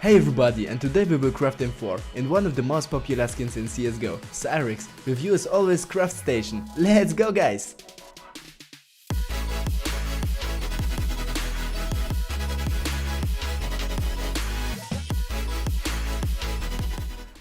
Hey everybody, and today we will craft M4 in one of the most popular skins in CSGO, Cyrex. With you as always, Craft Station. Let's go guys!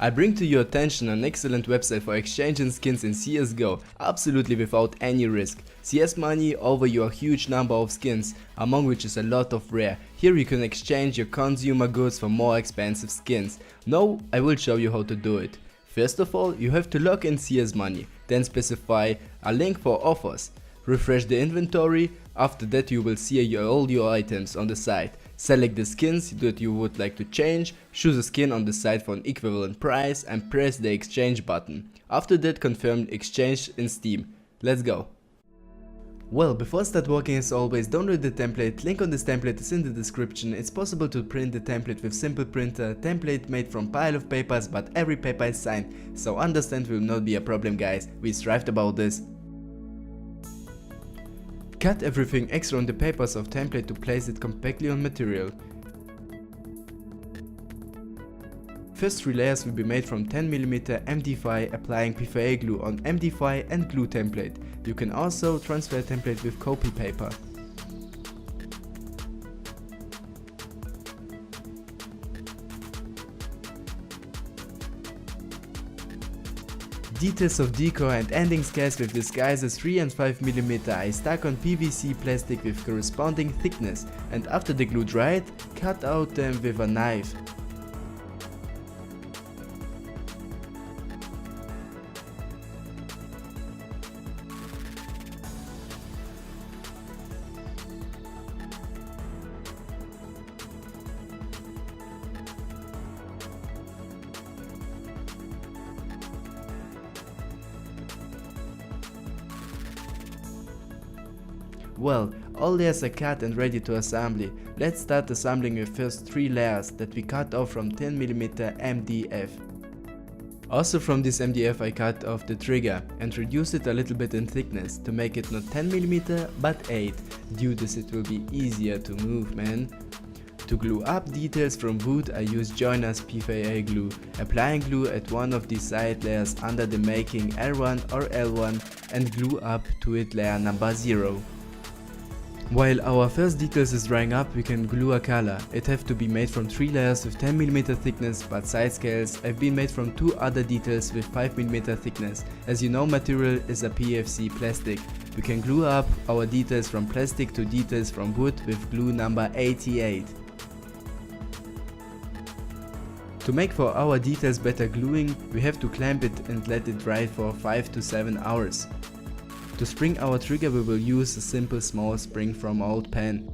I bring to your attention an excellent website for exchanging skins in CSGO, absolutely without any risk. CS Money over your huge number of skins, among which is a lot of rare. Here you can exchange your consumer goods for more expensive skins. Now I will show you how to do it. First of all, you have to log in CS Money, then specify a link for offers. Refresh the inventory. After that you will see all your items on the site. Select the skins that you would like to change, choose a skin on the site for an equivalent price and press the exchange button. After that, confirm exchange in Steam. Let's go! Well, before start working, as always, download the template. Link on this template is in the description. It's possible to print the template with simple printer. Template made from pile of papers, but every paper is signed, so understand will not be a problem guys. We strived about this. Cut everything extra on the papers of template to place it compactly on material. First 3 layers will be made from 10mm MDF, applying PVA glue on MDF and glue template. You can also transfer template with copy paper. Details of decor and ending scales with disguises 3 and 5mm I stuck on PVC plastic with corresponding thickness, and after the glue dried, cut out them with a knife. Well, all layers are cut and ready to assembly. Let's start assembling the first 3 layers that we cut off from 10mm MDF. Also from this MDF I cut off the trigger and reduce it a little bit in thickness to make it not 10mm but 8. Due to this it will be easier to move, man. To glue up details from wood I use joiners PVA glue, applying glue at one of the side layers under the making L1 or L1 and glue up to it layer number 0. While our first details is drying up, we can glue a color. It have to be made from 3 layers with 10mm thickness, but side scales have been made from 2 other details with 5mm thickness. As you know, material is a PFC plastic. We can glue up our details from plastic to details from wood with glue number 88. To make for our details better gluing, we have to clamp it and let it dry for 5 to 7 hours. To spring our trigger we will use a simple small spring from old pen.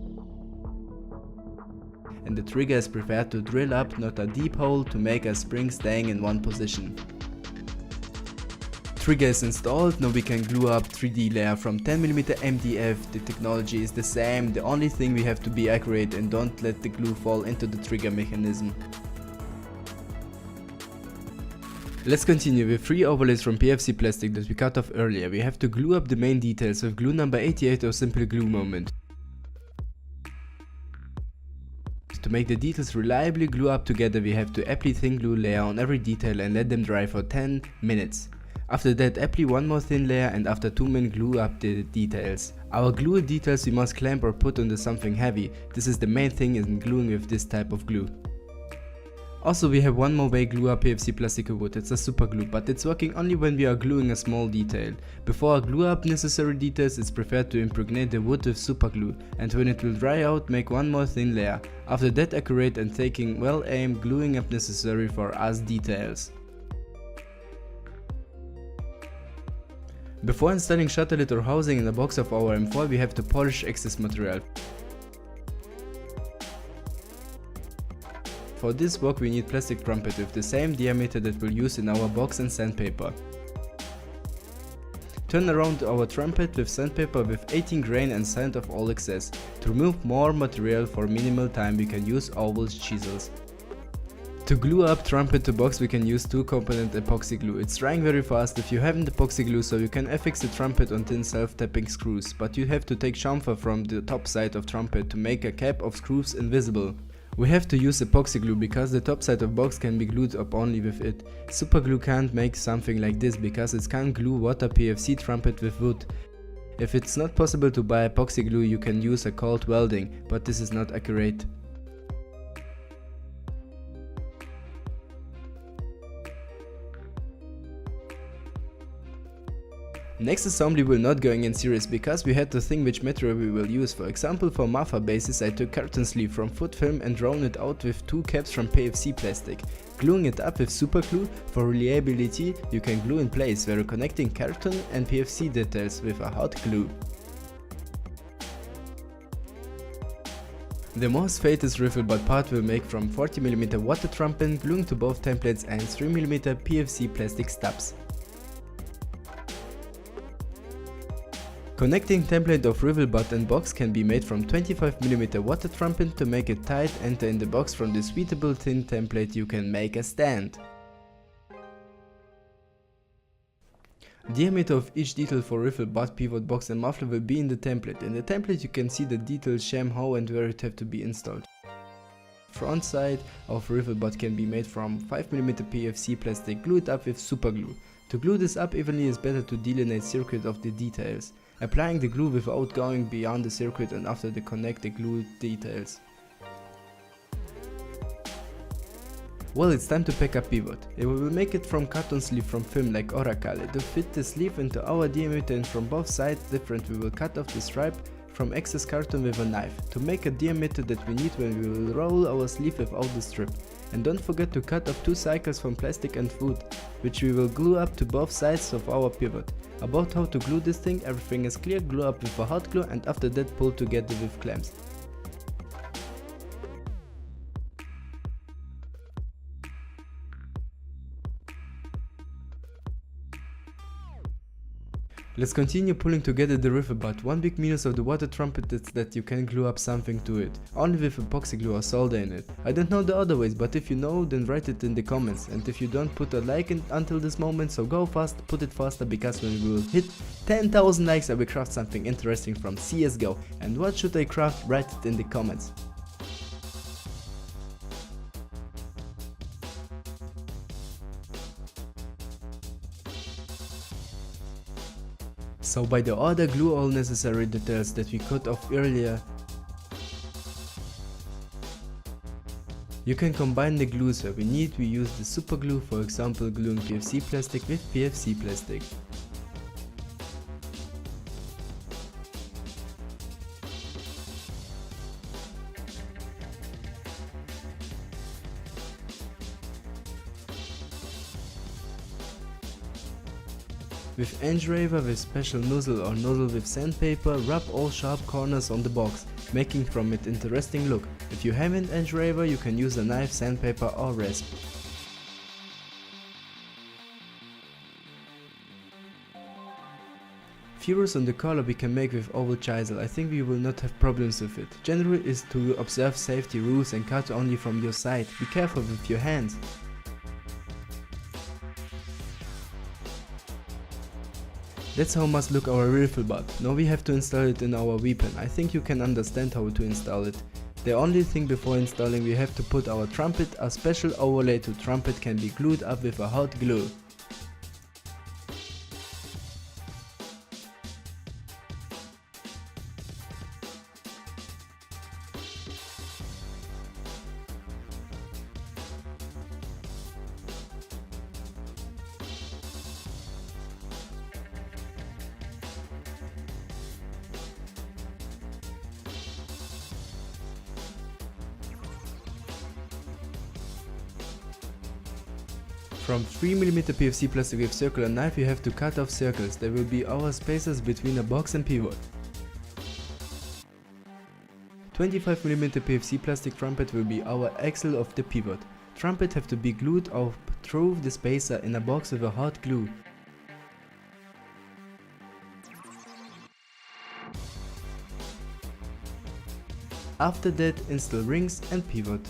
And the trigger is preferred to drill up, not a deep hole, to make a spring staying in one position. Trigger is installed, now we can glue up 3D layer from 10mm MDF. The technology is the same, the only thing we have to be accurate and don't let the glue fall into the trigger mechanism. Let's continue with 3 overlays from PFC plastic that we cut off earlier. We have to glue up the main details with glue number 88 or simple glue moment. To make the details reliably glue up together we have to apply thin glue layer on every detail and let them dry for 10 minutes. After that apply one more thin layer and after 2 minutes glue up the details. Our glue details we must clamp or put under something heavy. This is the main thing in gluing with this type of glue. Also we have one more way glue up PFC plastic wood. It's a super glue, but it's working only when we are gluing a small detail. Before I glue up necessary details, it's preferred to impregnate the wood with super glue, and when it will dry out, make one more thin layer. After that accurate and taking well aimed gluing up necessary for us details. Before installing shutter lid or housing in the box of our M4 we have to polish excess material. For this work we need plastic trumpet with the same diameter that we'll use in our box and sandpaper. Turn around our trumpet with sandpaper with 18 grain and sand off all excess. To remove more material for minimal time we can use ovals chisels. To glue up trumpet to box we can use 2-component epoxy glue. It's drying very fast if you haven't epoxy glue, so you can affix the trumpet on thin self-tapping screws, but you have to take chamfer from the top side of trumpet to make a cap of screws invisible. We have to use epoxy glue because the top side of box can be glued up only with it. Super glue can't make something like this because it can't glue water PFC trumpet with wood. If it's not possible to buy epoxy glue, you can use a cold welding, but this is not accurate. Next assembly will not going in series because we had to think which material we will use. For example, for Mafia bases I took carton sleeve from foot film and drawn it out with two caps from PFC plastic. Gluing it up with super glue, for reliability you can glue in place where connecting carton and PFC details with a hot glue. The most famous rifle butt part will make from 40mm water trumpet gluing to both templates and 3mm PFC plastic stubs. Connecting template of rivel butt and box can be made from 25mm water trumpet. To make it tight, enter in the box from the suitable thin template you can make a stand. Diameter of each detail for riffle, butt, pivot, box and muffler will be in the template. In the template you can see the details, sham, how and where it have to be installed. Front side of riffle butt can be made from 5mm PFC plastic, glue it up with super glue. To glue this up evenly is better to delineate circuit of the details. Applying the glue without going beyond the circuit and after the connect the glue details. Well, it's time to pack a pivot. We will make it from carton sleeve from film like Oracle. To fit the sleeve into our diameter and from both sides different, we will cut off the stripe from excess carton with a knife to make a diameter that we need when we will roll our sleeve without the strip. And don't forget to cut off 2 cycles from plastic and wood, which we will glue up to both sides of our pivot. About how to glue this thing, everything is clear, glue up with a hot glue and after that pull together with clamps. Let's continue pulling together the riffle butt. One big minus of the water trumpet is that you can glue up something to it, only with epoxy glue or solder in it. I don't know the other ways, but if you know then write it in the comments, and if you don't put a like until this moment, so go fast, put it faster, because when we will hit 10,000 likes I will craft something interesting from CSGO. And what should I craft? Write it in the comments. So by the order, glue all necessary details that we cut off earlier. You can combine the glues where we need. We use the super glue, for example gluing PFC plastic with PFC plastic. With engraver with special nozzle or nozzle with sandpaper, rub all sharp corners on the box, making from it interesting look. If you haven't engraver, you can use a knife, sandpaper or rasp. Furrows on the collar we can make with oval chisel. I think we will not have problems with it. General is to observe safety rules and cut only from your side. Be careful with your hands. That's how must look our rifle butt. Now we have to install it in our weapon. I think you can understand how to install it. The only thing before installing, we have to put our trumpet. A special overlay to trumpet can be glued up with a hot glue. From 3mm PFC plastic with circular knife you have to cut off circles. There will be our spacers between a box and pivot. 25mm PFC plastic trumpet will be our axle of the pivot. Trumpet have to be glued up through the spacer in a box with a hot glue. After that, install rings and pivot.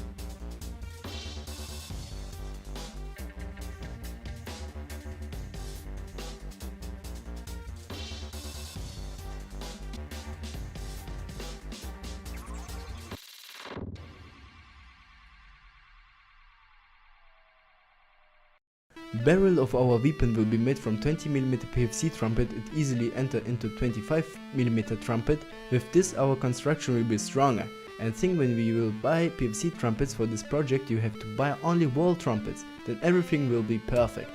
Barrel of our weapon will be made from 20mm PFC trumpet. It easily enter into 25mm trumpet. With this our construction will be stronger. And think, when we will buy PFC trumpets for this project, you have to buy only wall trumpets, then everything will be perfect.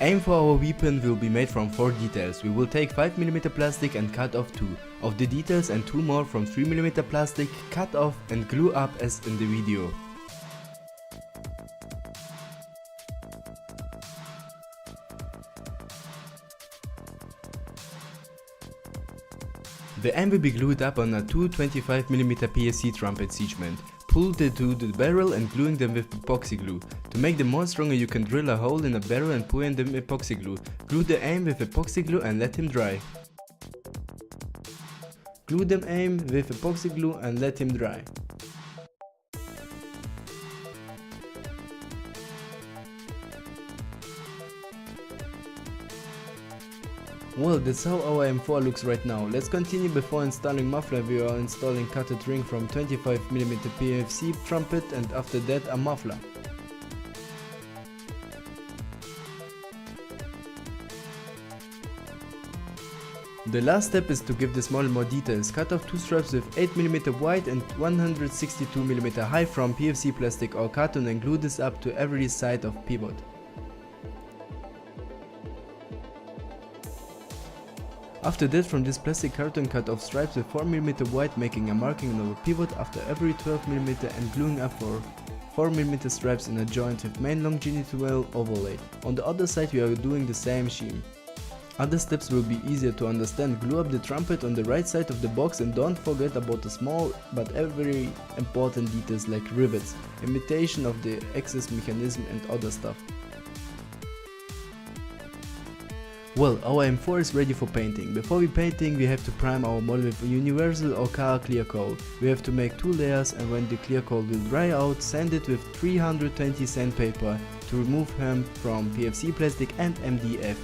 Aim for our weapon will be made from 4 details. We will take 5mm plastic and cut off 2 of the details and 2 more from 3mm plastic, cut off and glue up as in the video. The aim will be glued up on a 2 25mm PFC trumpet segment. Pull the two to the barrel and gluing them with epoxy glue. To make them more stronger, you can drill a hole in a barrel and pour in the epoxy glue. Glue the aim with epoxy glue and let him dry. Glue them aim with epoxy glue and let him dry. Well, that's how our M4 looks right now. Let's continue. Before installing muffler, we are installing cutted ring from 25mm PFC trumpet, and after that a muffler. The last step is to give this model more details. Cut off 2 straps with 8mm wide and 162mm high from PFC plastic or carton and glue this up to every side of pivot. After that, from this plastic carton, cut off stripes with 4mm wide, making a marking on our pivot after every 12mm and gluing up for 4mm stripes in a joint with main longitudinal overlay. On the other side we are doing the same scheme. Other steps will be easier to understand. Glue up the trumpet on the right side of the box and don't forget about the small but very important details like rivets, imitation of the access mechanism and other stuff. Well, our M4 is ready for painting. Before we painting, we have to prime our model with a universal or car clear coat. We have to make 2 layers, and when the clear coat will dry out, sand it with 320 sandpaper to remove him from PFC plastic and MDF.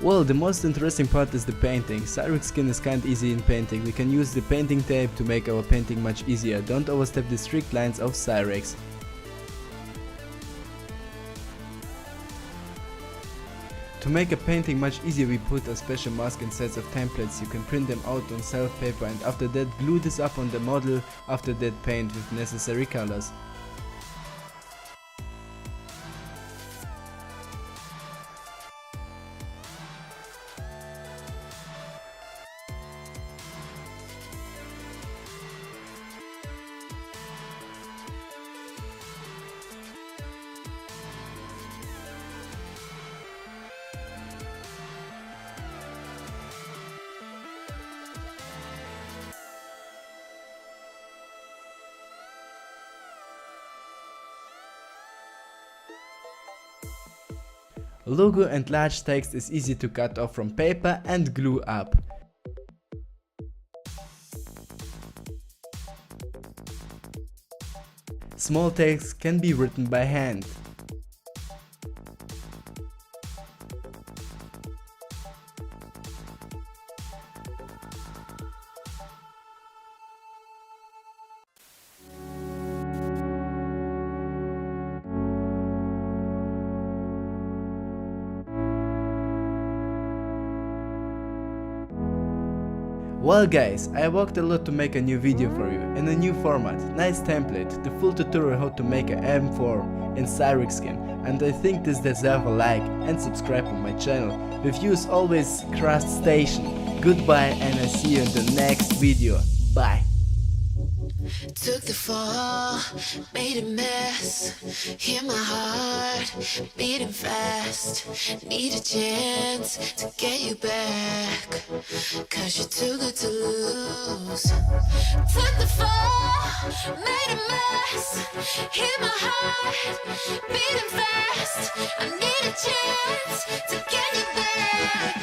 Well, the most interesting part is the painting. Cyrex skin is kinda easy in painting. We can use the painting tape to make our painting much easier. Don't overstep the strict lines of Cyrex. To make a painting much easier, we put a special mask and sets of templates. You can print them out on self paper and after that glue this up on the model, after that paint with necessary colors. Logo and large text is easy to cut off from paper and glue up. Small text can be written by hand. Well guys, I worked a lot to make a new video for you, in a new format, nice template, the full tutorial how to make an M4 in Cyrex skin, and I think this deserves a like and subscribe on my channel. With you as always, Crust Station. Goodbye and I see you in the next video. Bye. Took the fall, made a mess. Hear my heart beating fast. Need a chance to get you back, 'cause you're too good to lose. Took the fall, made a mess. Hear my heart beating fast. I need a chance to get you back.